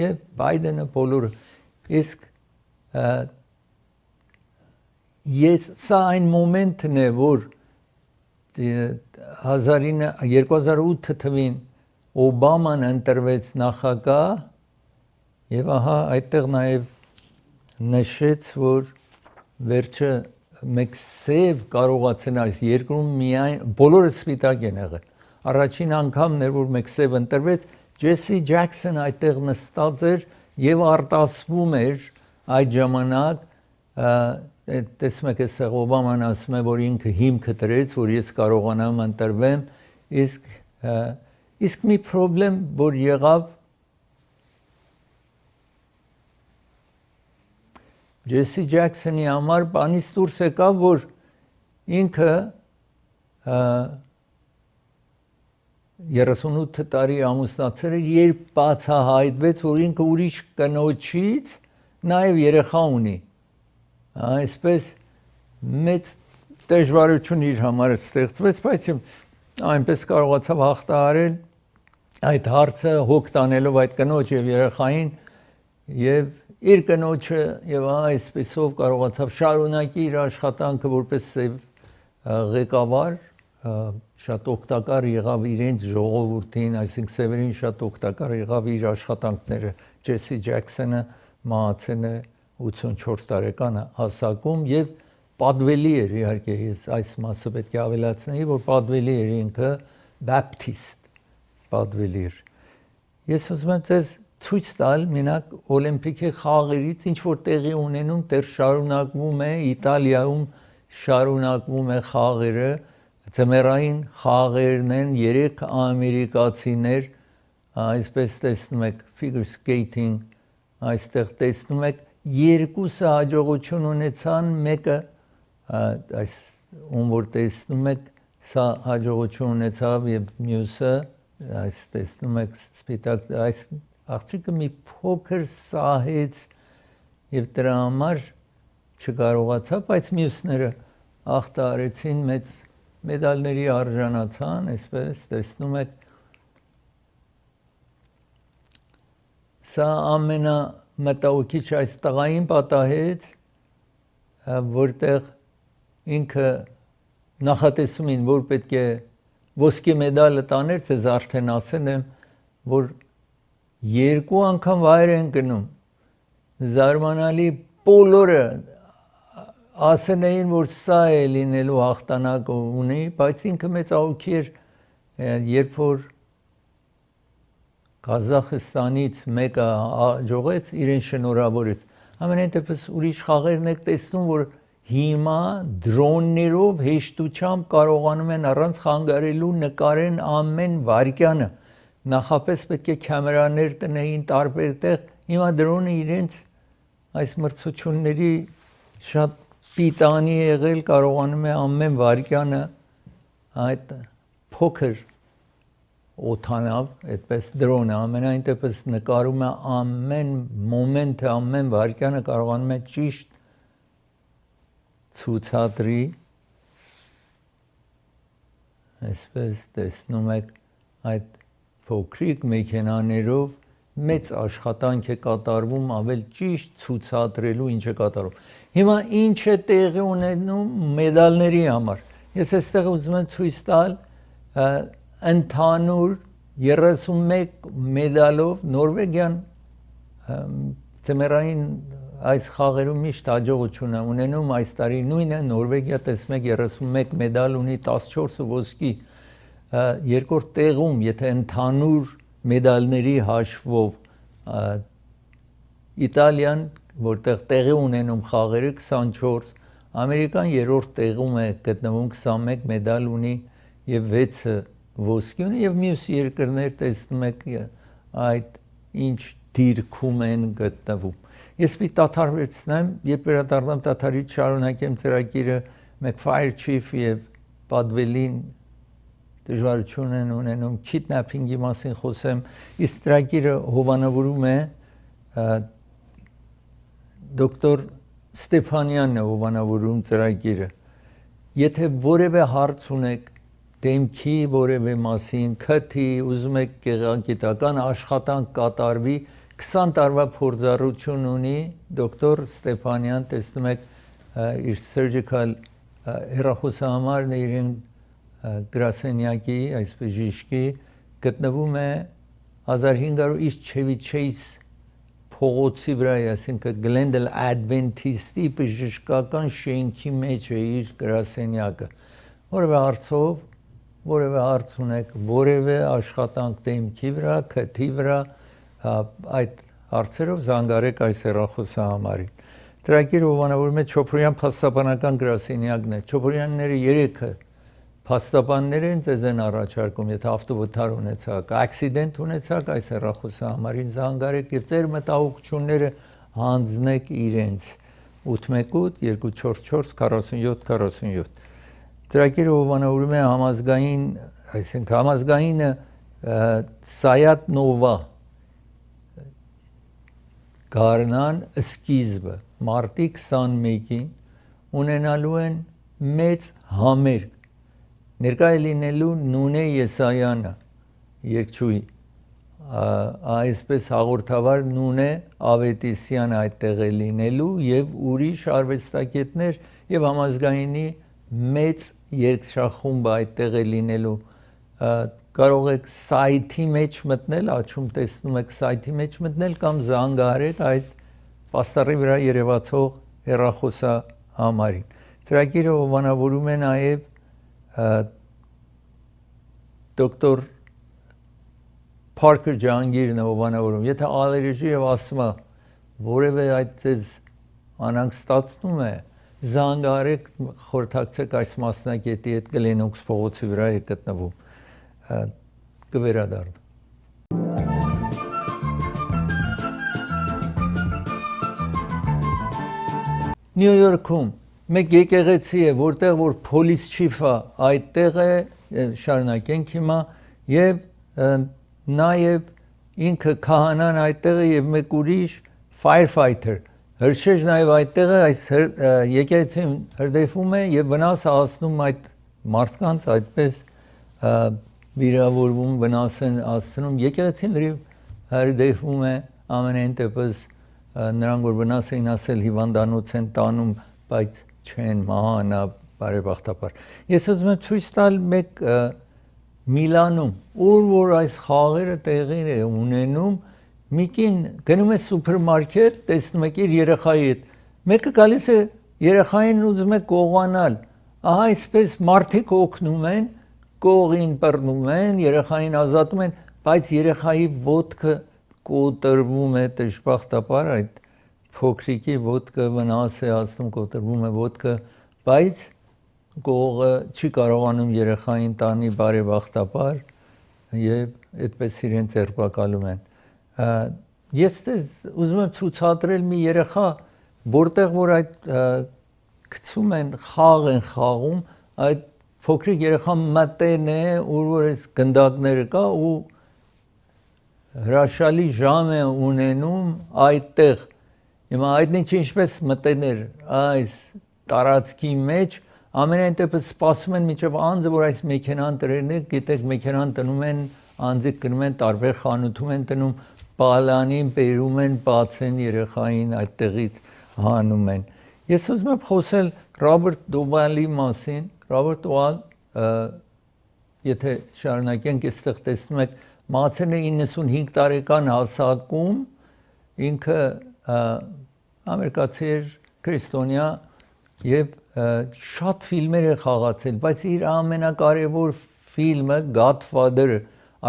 եւ Բայդենը բոլորը իսկ ես սա այն մոմենտն է որ 2008 թվին Օբաման ընտրվեց նախագահ եւ ահա այդտեղ նաեւ նշեց որ վերջը մեկ սև կարողացան այս երկրում միայն բոլորը սպիտակ են եղել առաջին անգամն էր որ մեկ սև ընտրվեց Ջեսի Ջաքսոնը այդտեղ նստած էր եւ արտասվում էր այդ ժամանակ տեսնում եք այստեղ Օբաման ասում է որ ինքը հիմքը դրեց որ ես կարողանամ ընտրվեմ իսկ մի խնդրեմ որ եղավ Ջեսի Ջաքսոնի համար բանից դուրս եկավ որ ինքը 38 տարի ամուսնացել էր երբ բացահայտվեց որ ինքը ուրիշ կնոջից նաև երեխա ունի այսպես մեծ դժվարություն իր համար ստեղծվեց բայց այնպես կարողացավ հաղթահարել այդ հարցը հոգ տանելով այդ կնոջ եւ երեխային եւ իր կնոջը եւ այսպեսով կարողացավ շարունակի իր աշխատանքը որպես ղեկավար շատ օգտակար եղավ իրենց ժողովրդին, այսինքն սևերին շատ օգտակար եղավ իր աշխատանքները Ջեսի Ջաքսոնը մահացել է 84 տարեկան հասակում եւ պատվելի էր իհարկե ես այս մասը պետք է ավելացնեի որ պատվելի էր ինքը բապտիստ պատվելի էր ես ուզում եմ ձեզ ցույց տալ մենակ օլիմպիկի խաղերից ինչ որ տեղի ունենում դեռ շարունակվում է Իտալիայում շարունակվում է խաղերը ձմեռային խաղերն են 3 ամերիկացիներ այսպես տեսնում եք figure skating այստեղ տեսնում եք երկուսը հաջողություն ունեցան մեկը այս ում որ տեսնում եք սա հաջողություն ունեցավ եւ մյուսը այս տեսնում եք սպիտակ այս աղջիկը մի փոքր սահեց եւ դրա համար չկարողացավ բայց մյուսները ախտարեցին մեծ մեդալների արժանացան այսպես տեսնում եք սա ամենամտահոգիչ այս տղային պատահեց որտեղ ինքը նախատեսում էին որ պետք է ոսկե մեդալը տաներ ցեզ արդեն ասել եմ որ 2 անգամ վայր են գնում զարմանալի բոլորը ասել էին որ սա է լինելու հաղթանակ ունի բայց ինքը մեծ աղոքի էր երբ որ Ղազախստանից մեկը աջողեց իրեն շնորհավորեց ամենայն դեպս ուրիշ խաղերն եք տեսնում որ հիմա դրոններով հեշտությամբ կարողանում են առանց խանգարելու նկարեն ամեն վայրկյանը նախապես պետք է կամերաներ տնեին տարբեր տեղ հիմա դրոնը իրենց այս մրցությունների շատ պիտանի եղել կարողանում է ամեն վայրկյանը այդ փոքր օթանավ այդպես դրոնը ամենայն դեպս նկարում է ամեն մոմենտը ամեն վայրկյանը կարողանում է ճիշտ ցուցադրի այսպես տեսնում եք այդ փոքրիկ մեքենաներով մեծ աշխատանք է կատարվում ավել ճիշտ ցուցադրելու ինչ է կատարում հիմա ինչ է տեղի ունենում մեդալների համար ես այստեղ ուզում եմ ցույց տալ ընդհանուր 31 մեդալով Նորվեգիան ձմեռային այս խաղերում միշտ հաջողություն է ունենում այս տարի նույնը Նորվեգիա տեսնում եք 31 մեդալ ունի 14 ոսկի երկրորդ տեղում եթե ընդհանուր մեդալների հաշվով Իտալիան, որտեղ տեղի ունենում խաղերը 24, Ամերիկան երրորդ տեղում է գտնվում 21 մեդալ ունի եւ 6-ը ոսկի ունի եւ մյուս երկրներ տեսնում եք այդ ինչ դիրքում են գտնվում։ Ես մի դադարեցնեմ, երբ վերադառնամ դադարից շարունակեմ ծրագիրը մեկ fire chief եւ պատվելին դժվարություն են ունենում kidnapping-ի մասին խոսեմ, իսկ ծրագիրը հովանավորում է դոկտոր Ստեփանյանն է հովանավորում ծրագիրը։ Եթե որևէ հարց ունեք դեմքի որևէ մասին, քթի, ուզում եք գեղագիտական աշխատանք կատարվի, 20 տարվա փորձառություն ունի դոկտոր Ստեփանյան, տեսնում եք իր surgical հեռախոսահամարն իրեն գրասենյակի, այսպես ժիշկի, գտնվում է 1500 Չևիչեյս փողոցի վրա, այսինքն Glendale Adventist-ի բժշկական շենքի մեջ է իր գրասենյակը։ Որևէ հարց ունեք, որևէ աշխատանք դեմքի վրա, քթի վրա, այդ հարցերով զանգարեք այս հեռախոսահամարին։ Ծրագիրը հովանավորում է Չոփորյան փաստաբանական գրասենյակն է։ Չոփորյանները 3-ը փաստաբաններ են ձեզ են առաջարկում, եթե ավտովթար ունեցաք, accident ունեցաք, այս հեռախոսահամարին զանգարեք եւ ձեր մտահոգությունները հանձնեք իրենց 818 244 47 47։ Ծրագիրը հովանավորում է համազգային, այսինքն համազգայինը Սայատ Նովա գարնան սկիզբը մարտի 21-ին ունենալու են մեծ համերգ։ Ներկայ է լինելու Նունե Եսայանը, երգչուհի, այսպես հաղորդավար Նունե Ավետիսյանը այդտեղ է լինելու եւ ուրիշ արվեստագետներ եւ համազգայինի մեծ երգչախումբը այդտեղ է լինելու։ Կարող եք սայթի մեջ մտնել, աչում տեսնում եք սայթի մեջ մտնել կամ զանգահարել այդ պաստառի վրա երևացող հեռախոսահամարին։ Ծրագիրը հովանավորում է նաև դոկտոր Parker Ջահանգիրն է հովանավորում։ Եթե ալերգի եւ ասմա որևէ այդ ձեզ անանք ստացնում է, զանգահարեք, խորհրդակցեք այս մասնագետի հետ Գլենոքս փողոցի վրա է գտնվում։ Կվերադառնա։ Նյու Յորքում մեկ եկեղեցի է, որտեղ որ police chief-ը այդտեղ է, շարունակենք հիմա, եւ նաեւ ինքը քահանան այդտեղ է եւ մեկ ուրիշ firefighter հրշեջ նաեւ այդտեղ է, այս եկեղեցին հրդեհվում է եւ վնաս հասնում այդ մարդկանց այդպես վիրավորվում, վնաս են հասցնում, եկեղեցին լրիվ հրդեհվում է, ամենայն դեպս նրանք որ վնաս էին ասել հիվանդանոց են տանում, բայց չեն մահանա բարեբախտաբար։ Ես ուզում եմ ցույց տալ մեկ Միլանում, որ այս խաղերը տեղի է ունենում, մի կին գնում է սուպերմարկետ, տեսնում եք իր երեխայի հետ, մեկը գալիս է երեխային ուզում է կողանալ, ահա այսպես մարդիկ օգնում են, կողին բռնում են, երեխային ազատում են, բայց երեխայի ոտքը կոտրվում է դժբախտաբար, այդ փոքրիկի ոտքը վնաս է հասնում, կոտրվում է ոտքը, բայց կողը չի կարողանում երեխային տանի բարեբախտաբար եւ այդպես իրեն ձերբակալում են։ Ես ձեզ ուզում եմ ցուցադրել մի երեխա, որտեղ որ այդ գցում են խաղ են խաղում, այդ փոքրիկ երեխան մտեն է, որ այս գնդակները կա ու հրաշալի ժամ է ունենում այդտեղ։ Հիմա այդ ինչպես մտեներ այս տարածքի մեջ, ամենայն դեպս սպասում են մինչև անձը, որ այս մեքենան տրեն է, գիտեք մեքենան տնում են, անձիկ գնում են տարբեր խանութում են տնում, բալանին բերում են, բացեն երեխային այդտեղից հանում են։ Ես ուզում եմ խոսել Ռոբերտ Դուվալի մասին, Ռոբերտ Դուվալ, եթե շարունակենք այստեղ տեսնում եք, մահացել է 95 տարեկան հասակում, ինքը ամերիկացի էր, քրիստոնյա եւ շատ ֆիլմեր է խաղացել, բայց իր ամենակարևոր ֆիլմը Godfather-ը,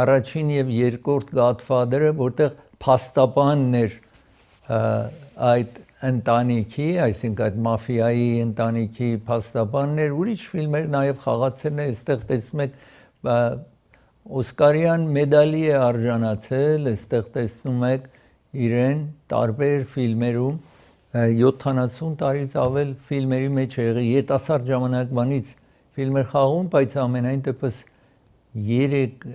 առաջին եւ երկրորդ Godfather-ը, որտեղ փաստաբանն էր, այդ ընտանիքի, այսինքն այդ մաֆիայի ընտանիքի փաստաբաններ, ուրիշ ֆիլմեր նաև խաղացել են, այստեղ տեսնում եք Օսկարյան մեդալի է արժանացել, այստեղ տեսնում եք իրեն տարբեր ֆիլմերում 70 տարից ավել ֆիլմերի մեջ է եղել, երիտասարդ ժամանակվանից ֆիլմեր խաղում, բայց ամենայն դեպս 3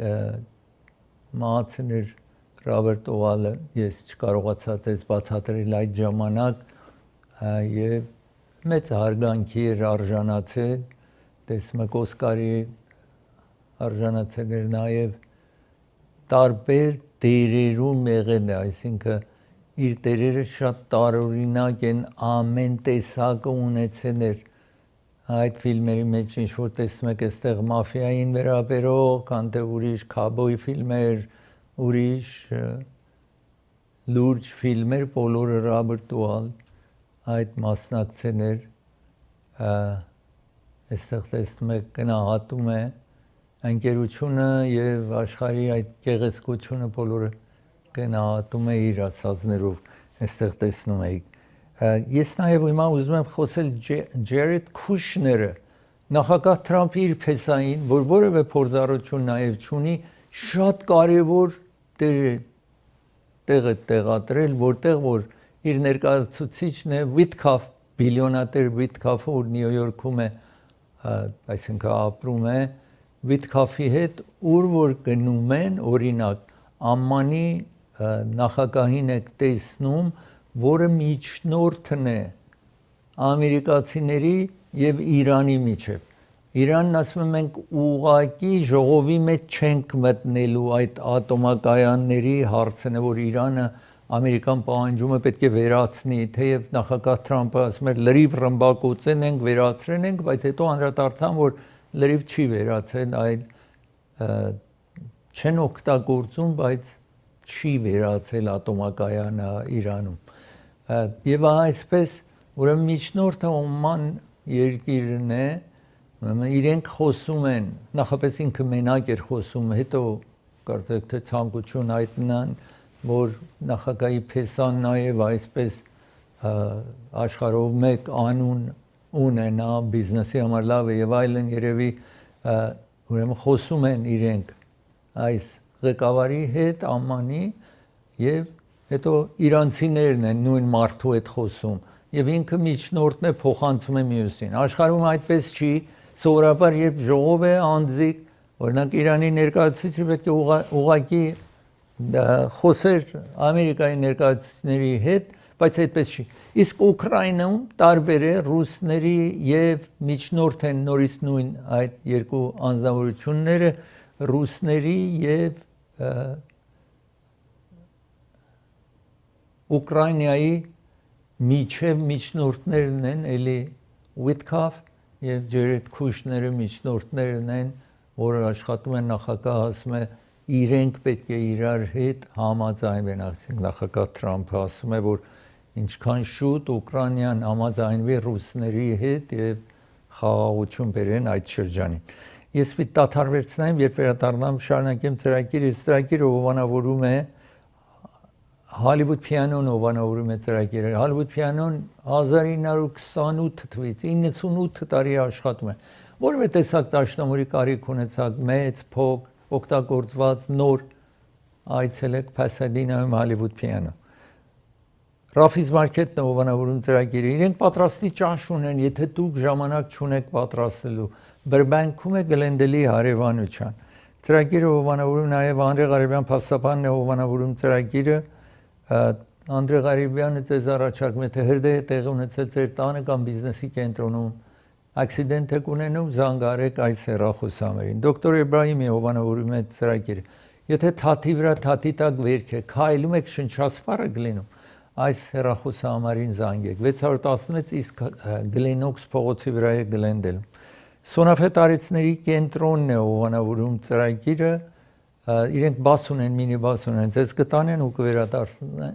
մահացել էր Ռոբերտ Օվալը, ես չկարողացա այս բացատրել այդ ժամանակ եւ մեծ հարգանքի էր արժանացել, տեսնում եք Օսկարի արժանացել էր նաև տարբեր դերերում եղել է, այսինքն իր դերերը շատ տարօրինակ են, ամեն տեսակը ունեցել էր այդ ֆիլմերի մեջ, ինչ որ տեսնում եք այստեղ մաֆիային վերաբերող, քան թե ուրիշ քաբոյ ֆիլմեր, ուրիշ լուրջ ֆիլմեր, բոլորը Ռոբերտ Օվալ այդ մասնակցել էր, այստեղ տեսնում եք գնահատում է ընկերությունը եւ աշխարհի այդ գեղեցկությունը բոլորը գնահատում է իր ասածներով, այստեղ տեսնում եք։ Ես նաև հիմա ուզում եմ խոսել Ջերեդ Քուշները, նախագահ Թրամփի իր փեսային, որ որևէ փորձառություն նաև չունի, շատ կարևոր տեղ է տեղադրել, որտեղ որ իր ներկայացուցիչն է Վիտքաֆ, բիլիոնատեր Վիտքաֆը, որ Նյու Յորքում է, այսինքն ապրում է Վիտքաֆի հետ, ուր որ գնում են, օրինակ, Ամմանի նախագահին եք տեսնում, որը միջնորդն է ամերիկացիների եւ Իրանի միջեւ։ Իրանն ասում են մենք ուղակի ժողովի մեջ չենք մտնելու այդ ատոմակայանների հարցը, որ Իրանը Ամերիկան պահանջում է պետք է վերացնի, թեև նախագահ Թրամփը ասում էր լրիվ ռմբակոծեն ենք, վերացրել ենք, բայց հետո անդրադարձան, որ լրիվ չի վերացել, այլ չեն օգտագործում, բայց չի վերացել ատոմակայանը Իրանում։ Եվ այսպես, ուրեմն միջնորդը Օման երկիրն է, իրենք խոսում են, նախապես ինքը մենակ էր խոսում, հետո կարծեք թե ցանկություն հայտնան, որ նախագահի փեսան նաև այսպես աշխարհով մեկ անուն ունենա, բիզնեսի համար լավ է եւ այլն, երևի ուրեմն խոսում են իրենք այս ղեկավարի հետ Ամմանի եւ հետո իրանցիներն են նույն մարդու հետ խոսում եւ ինքը միջնորդն է, փոխանցում է մյուսին։ Աշխարհում այդպես չի, սովորաբար երբ ժողով է անձիկ, օրինակ Իրանի ներկայացուցիչը պետք է ուղղակի խոսեր Ամերիկայի ներկայացուցիչների հետ, բայց այդպես չի։ Իսկ Ուկրաինայում տարբեր է, ռուսների եւ միջնորդ են նորից նույն այդ երկու անձնավորությունները, ռուսների եւ Ուկրաինայի միջև միջնորդներն են, էլի Վիտքաֆ եւ Ջերեդ Քուշները միջնորդներն են, որը աշխատում են նախագահ ասում է իրենք պետք է իրար հետ համաձայնվեն, այսինքն նախագահ Թրամփը ասում է, որ ինչքան շուտ Ուկրաինան համաձայնվի ռուսների հետ եւ խաղաղություն բերեն այդ շրջանին։ Ես պիտի դադարեցնեմ, երբ վերադառնամ շարունակեմ ծրագիրը, ծրագիրը հովանավորում է Հոլիվուդ պիանոն հովանավորում է ծրագիրը։ Հոլիվուդ պիանոն 1928 թվականից 98 տարի աշխատում է։ Որևէ տեսակ դաշնամուրի կարիք ունեցաք, մեծ, փոք, օգտագործված, նոր, այցելեք Փասադենայում Հոլիվուդ պիանո։ Ռաֆիզ Մարքետն հովանավորում ծրագիրը, իրենք պատրաստի ճաշ ունեն, եթե դուք ժամանակ չունեք պատրաստելու, Բրբանկում է Գլենդելի հարևանության։ Ծրագիրը հովանավորում նաև Անդրե Ղարիբյան փաստաբանն է հովանավորում ծրագիրը, Անդրե Ղարիբյանը ձեզ առաջարկում է, թե հրդեհ է տեղի ունեցել ձեր տանը կամ բիզնեսի կենտրոնում, ակսիդենտ եք ունենում, զանգարեք այս հեռախոսահամարին։ Դոկտոր Էբրահիմի հովանավորում է ծրագիրը։ Եթե թաթի վրա թաթի տակ վերք է, քայլում եք շնչասպառ եք լինում, այս հեռախոսահամարին զանգեք 616, իսկ Գլենոքս փողոցի վրա է Գլենդելում։ Սոնաֆետ արեցների կենտրոնն է հովանավորում ծրագիրը, իրենք բաս ունեն, մինի բաս ունեն, ձեզ կտանեն ու կվերադարձնեն։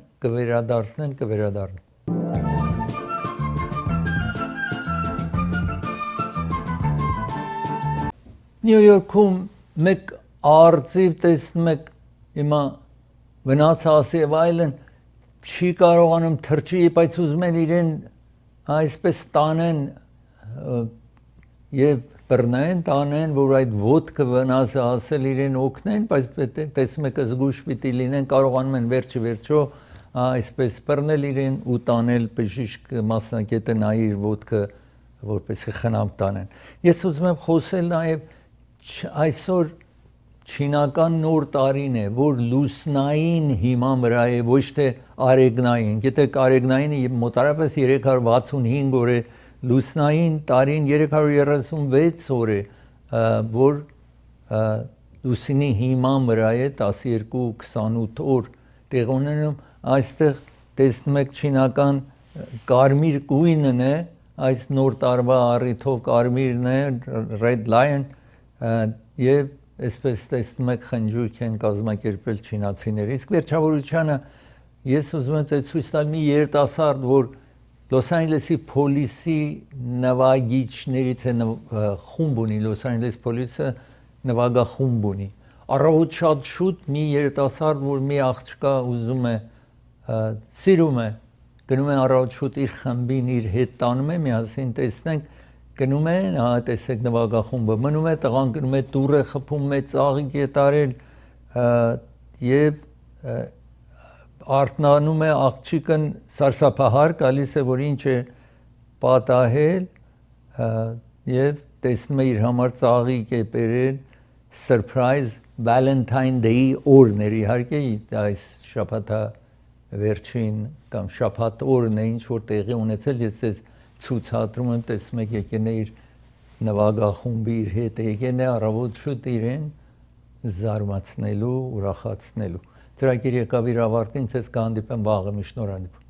Նյու Յորքում մեկ արծիվ տեսնում եք, հիմա վնասած եւ այլն, չի կարողանում թրջի, բայց ուզում են իրեն այսպես տանեն եւ բռնեն, տանեն, որ այդ ոտքը վնասը ասել իրեն օգնեն, բայց տեսնում եք զգուշ պիտի լինեն, կարողանում են վերջը այսպես բռնել իրեն ու տանել բժիշկ մասնակետը նայի իր ոտքը որպեսզի խնամ տանեն։ Ես ուզում եմ խոսել նաեւ այսօր չինական նոր տարին է, որ լուսնային հիման վրա է, ոչ թե արեգնային։ Գիտեք, արեգնայինը մոտարապես 365 օր է, լուսնային տարին 336 օր է, որ լուսինի հիման վրա է 12-28 օր տեղ ունենում, այստեղ տեսնում եք չինական կարմիր գույնն է, այս նոր տարվա առիթով կարմիրն է, Red Lion, եւ այսպես տեսնում եք խնջույք են կազմակերպել չինացիները։ Իսկ վերջավորությանը ես ուզում եմ ցույց տալ մի երիտասարդ, որ Լոս Անջելեսի պոլիսի նվագիչներից է խումբ ունի, Լոս Անջելես պոլիսը նվագախումբ ունի։ Առավոտ շատ շուտ մի երիտասարդ, որ մի աղջկա ուզում է, սիրում է, գնում է առավոտ շուտ իր խմբին իր հետ տանում է, միասին տեսնենք, գնում են, տեսեք նվագախումբը, մնում է, տղան գնում է դուռ է խփում, մեծ աղիք է տարել եւ արթնանում է աղջիկն սարսափահար գալիս է, որ ինչ է պատահել եւ տեսնում է իր համար ծաղիկ է բերել surprise Valentine Day օրներ իհարկե այս շաբաթա վերջին կամ շաբաթ օրն է ինչ որ տեղի ունեցել ես ես ցուցադրում եմ տեսնում եք եկել է իր նվագախումբի իր հետ եկել է առավոտ շուտ իրեն զարմացնելու ուրախացնելու ծրագիր եկավ իր ավարտին ցես կհանդիպեմ վաղը մի շնորհանդիպում